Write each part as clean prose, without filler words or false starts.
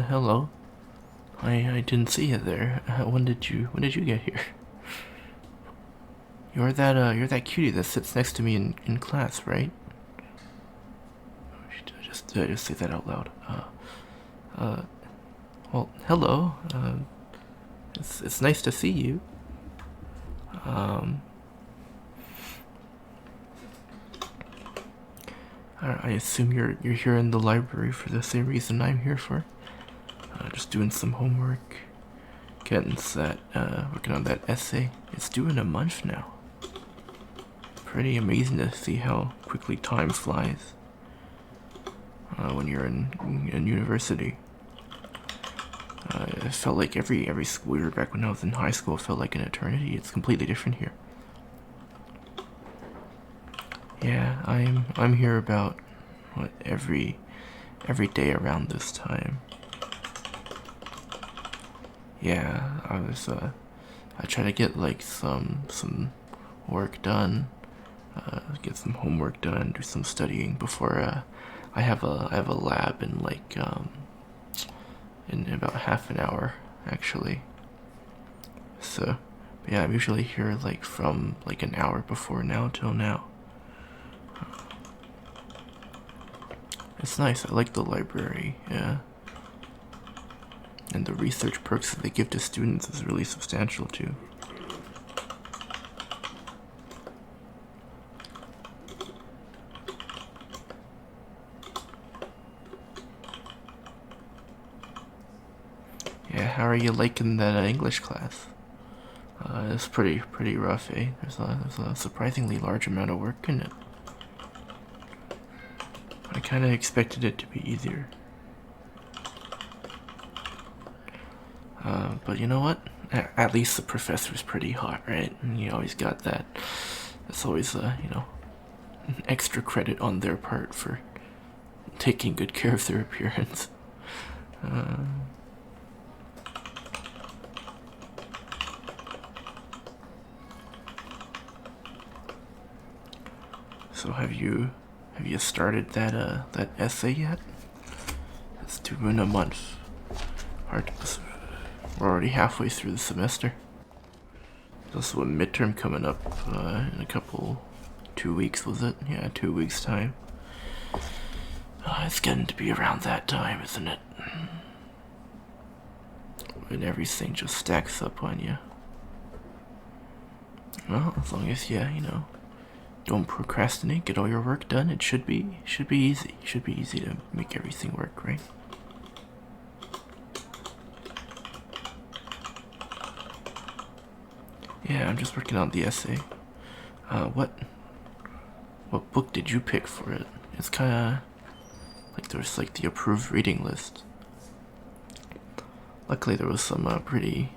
hello. I didn't see you there. When did you get here? You're that cutie that sits next to me in class, right? Just say that out loud. Uh, well, hello. It's nice to see you. Um, I assume you're here in the library for the same reason I'm here for. Just doing some homework, working on that essay. It's due in a month now. Pretty amazing to see how quickly time flies when you're in university. It felt like every school year back when I was in high school felt like an eternity. It's completely different here. Yeah, I'm here about every day around this time. Yeah, I try to get like some work done, get some homework done, do some studying before I have a lab in about half an hour actually. So yeah, I'm usually here like from like an hour before now till now. It's nice. I like the library. Yeah. And the research perks that they give to students is really substantial too. Yeah, how are you liking that English class? It's pretty rough, eh? There's a surprisingly large amount of work in it. I kind of expected it to be easier. But you know what? At least the professor's pretty hot, right? And you always got that. It's always, extra credit on their part for taking good care of their appearance. So have you started that essay yet? It's due in a month. We're already halfway through the semester. There's also a midterm coming up in a couple, 2 weeks was it? Yeah, 2 weeks time. It's getting to be around that time, isn't it? When everything just stacks up on you. Well, as long as you don't procrastinate, get all your work done, it should be easy. Should be easy to make everything work, right? Yeah, I'm just working on the essay. What book did you pick for it? It's kind of like there's like the approved reading list. Luckily, there was some pretty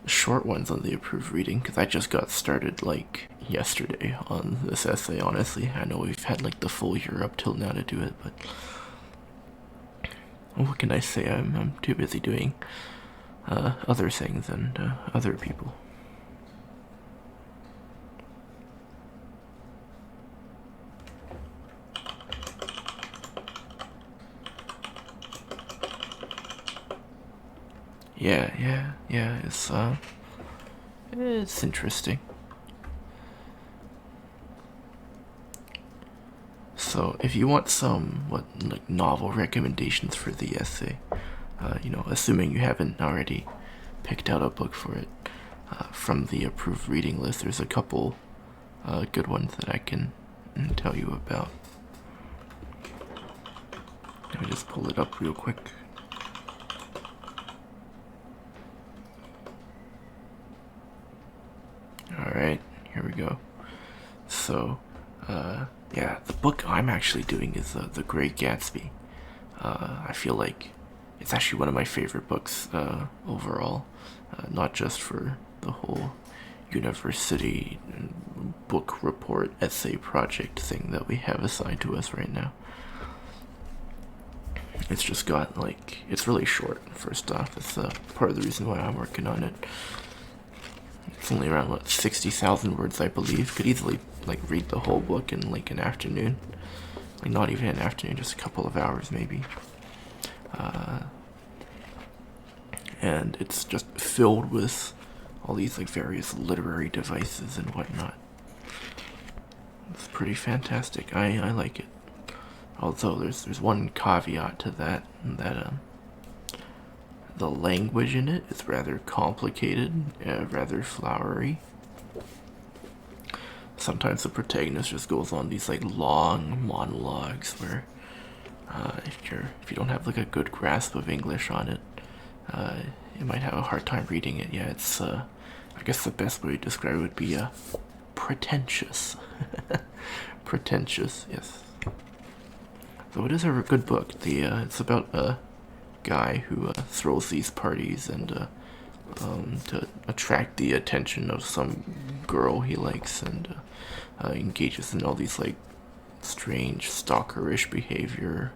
short ones on the approved reading because I just got started like yesterday on this essay. Honestly, I know we've had like the full year up till now to do it, but what can I say? I'm too busy doing other things and other people. Yeah. It's interesting. So, if you want some novel recommendations for the essay, assuming you haven't already picked out a book for it from the approved reading list, there's a couple good ones that I can tell you about. Let me just pull it up real quick. Alright, here we go. So, yeah, the book I'm actually doing is The Great Gatsby. I feel like it's actually one of my favorite books overall, not just for the whole university book report essay project thing that we have assigned to us right now. It's just got it's really short. First off, it's part of the reason why I'm working on it. It's only around 60,000 words, I believe. Could easily read the whole book in an afternoon. like not even an afternoon, just a couple of hours maybe. And it's just filled with all these like various literary devices and whatnot. It's pretty fantastic. I like it. Although there's one caveat to that the language in it is rather complicated, rather flowery. Sometimes the protagonist just goes on these like long monologues where if you don't have like a good grasp of English on it, you might have a hard time reading it. Yeah, it's I guess the best way to describe it would be pretentious. Pretentious, yes. So it is a good book. It's about a guy who throws these parties and to attract the attention of some girl he likes, and engages in all these like strange stalkerish behavior.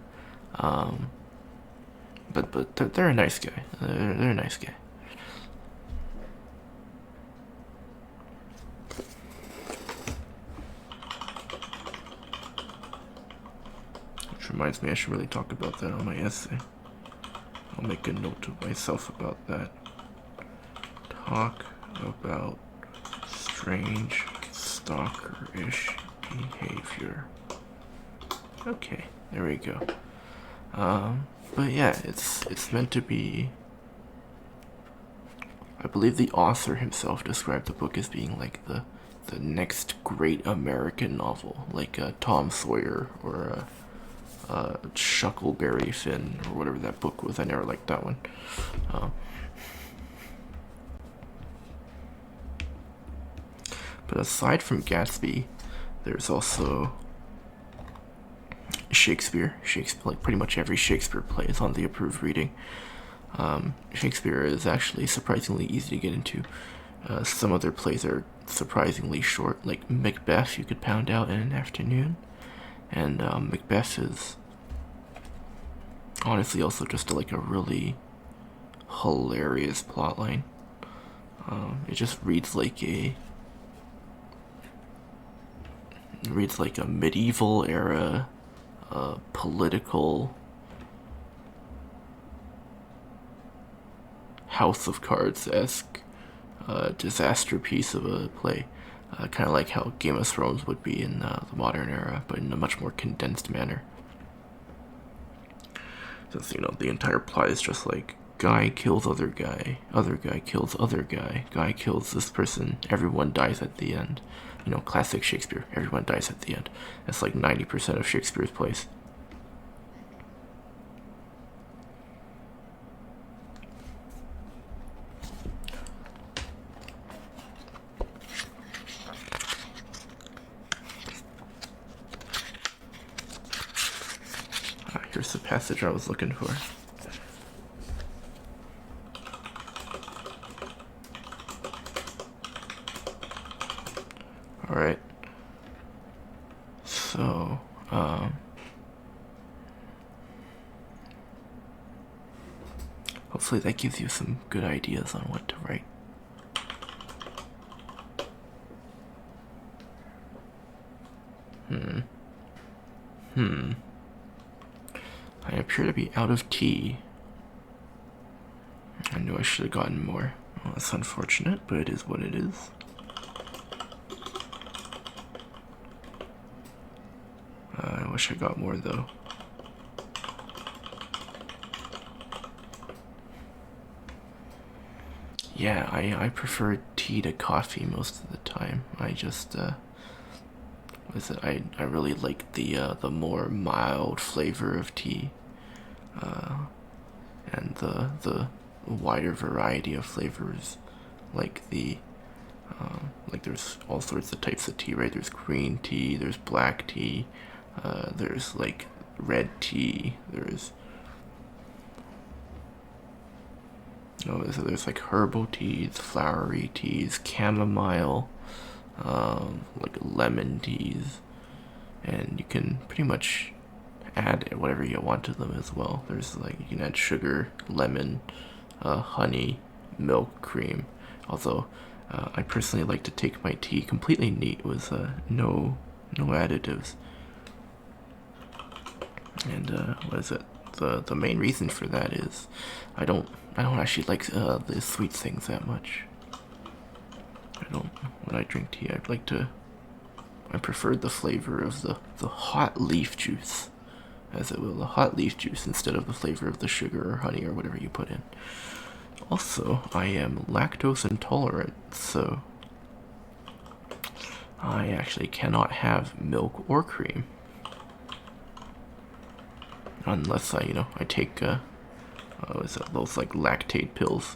But they're a nice guy. They're a nice guy. Which reminds me, I should really talk about that on my essay. I'll make a note to myself about that. Talk about strange stalkerish behavior. Okay, there we go. But yeah, it's meant to be. I believe the author himself described the book as being like the next great American novel, like Tom Sawyer or Shuckleberry Finn or whatever that book was. I never liked that one. But aside from Gatsby, there's also Shakespeare, like pretty much every Shakespeare play is on the approved reading. Shakespeare is actually surprisingly easy to get into. Some of their plays are surprisingly short, like Macbeth you could pound out in an afternoon. And Macbeth is honestly also just like a really hilarious plotline. It just reads like a medieval era political House of Cards-esque disaster piece of a play. Kind of like how Game of Thrones would be in the modern era, but in a much more condensed manner. Since, the entire plot is just like, guy kills other guy kills other guy kills this person, everyone dies at the end. Classic Shakespeare, everyone dies at the end. That's like 90% of Shakespeare's plays. Here's the passage I was looking for. Alright. So, hopefully that gives you some good ideas on what to write. I appear to be out of tea. I knew I should have gotten more. Well, that's unfortunate, but it is what it is. I wish I got more though. Yeah, I prefer tea to coffee most of the time. I just I really like the more mild flavor of tea, and the wider variety of flavors, like there's all sorts of types of tea, right? There's green tea, there's black tea, there's like red tea, there's there's like herbal teas, flowery teas, chamomile, like lemon teas, and you can pretty much add whatever you want to them as well. There's like, you can add sugar, lemon, honey, milk, cream. Although I personally like to take my tea completely neat with no additives. And what is it? The main reason for that is I don't actually like the sweet things that much. I don't when I drink tea. I prefer the flavor of the hot leaf juice, as it will, the hot leaf juice instead of the flavor of the sugar or honey or whatever you put in. Also, I am lactose intolerant, so I actually cannot have milk or cream unless I take is it those like lactate pills.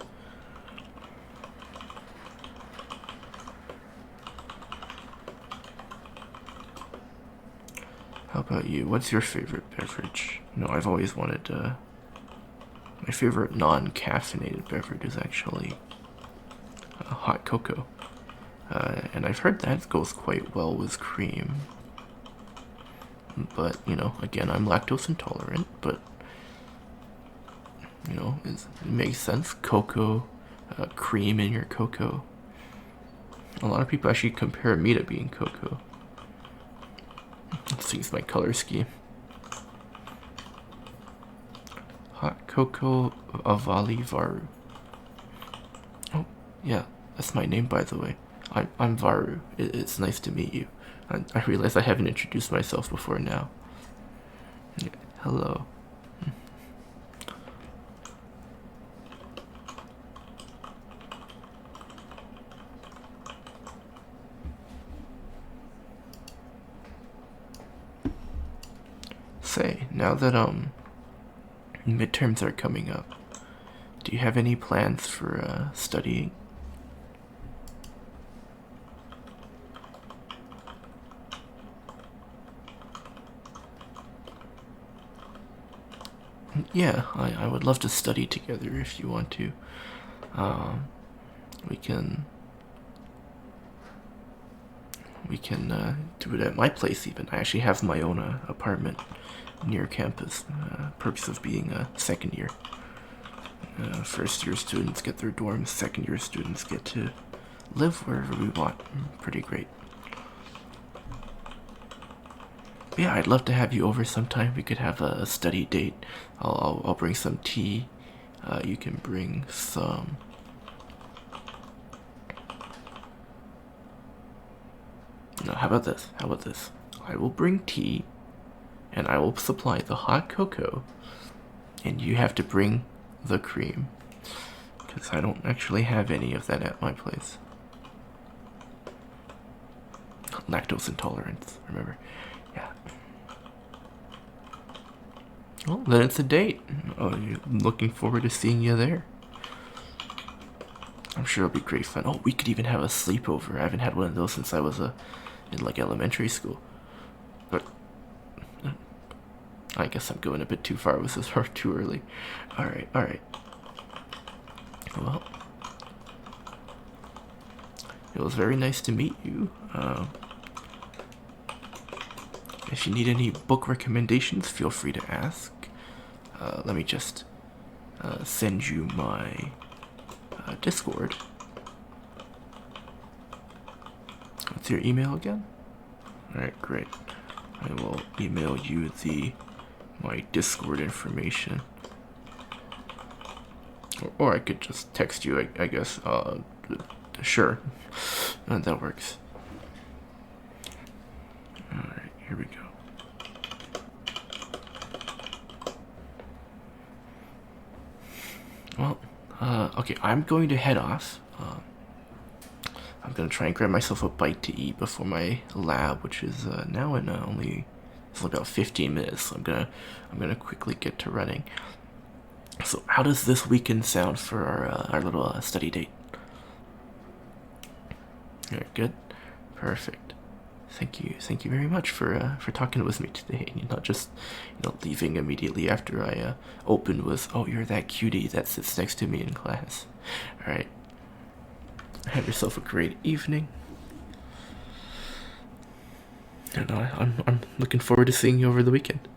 How about you? What's your favorite beverage? I've always wanted my favorite non-caffeinated beverage is actually hot cocoa. And I've heard that goes quite well with cream. But, again, I'm lactose intolerant, but, it makes sense. Cocoa, cream in your cocoa. A lot of people actually compare me to being cocoa. Let's see, my color scheme. Hot cocoa, Avali Varu. Oh, yeah, that's my name, by the way. I'm Varu. It's nice to meet you. I realize I haven't introduced myself before now. Yeah, hello. Say, now that midterms are coming up, do you have any plans for studying? Yeah, I would love to study together if you want to. We can do it at my place even. I actually have my own apartment near campus. Perks of being a second year. First year students get their dorms, second year students get to live wherever we want. Pretty great. But yeah, I'd love to have you over sometime. We could have a study date. I'll bring some tea. You can bring some. No, how about this? I will bring tea, and I will supply the hot cocoa, and you have to bring the cream, because I don't actually have any of that at my place. Lactose intolerance, remember? Yeah. Well, then it's a date. Oh, I'm looking forward to seeing you there. I'm sure it'll be great fun. Oh, we could even have a sleepover. I haven't had one of those since I was in like elementary school. But I guess I'm going a bit too far with this, or too early. All right. Well, it was very nice to meet you. If you need any book recommendations, feel free to ask. Let me just send you my Discord. What's your email again? Alright, great. I will email you my Discord information. Or I could just text you, I guess. Sure. That works. Alright, here we go. Well, okay, I'm going to head off. I'm gonna try and grab myself a bite to eat before my lab, which is now in only about 15 minutes. So I'm gonna quickly get to running. So, how does this weekend sound for our little study date? Very good, perfect. Thank you very much for talking with me today. And not just leaving immediately after I opened with, "Oh, you're that cutie that sits next to me in class." All right. Have yourself a great evening. And I'm looking forward to seeing you over the weekend.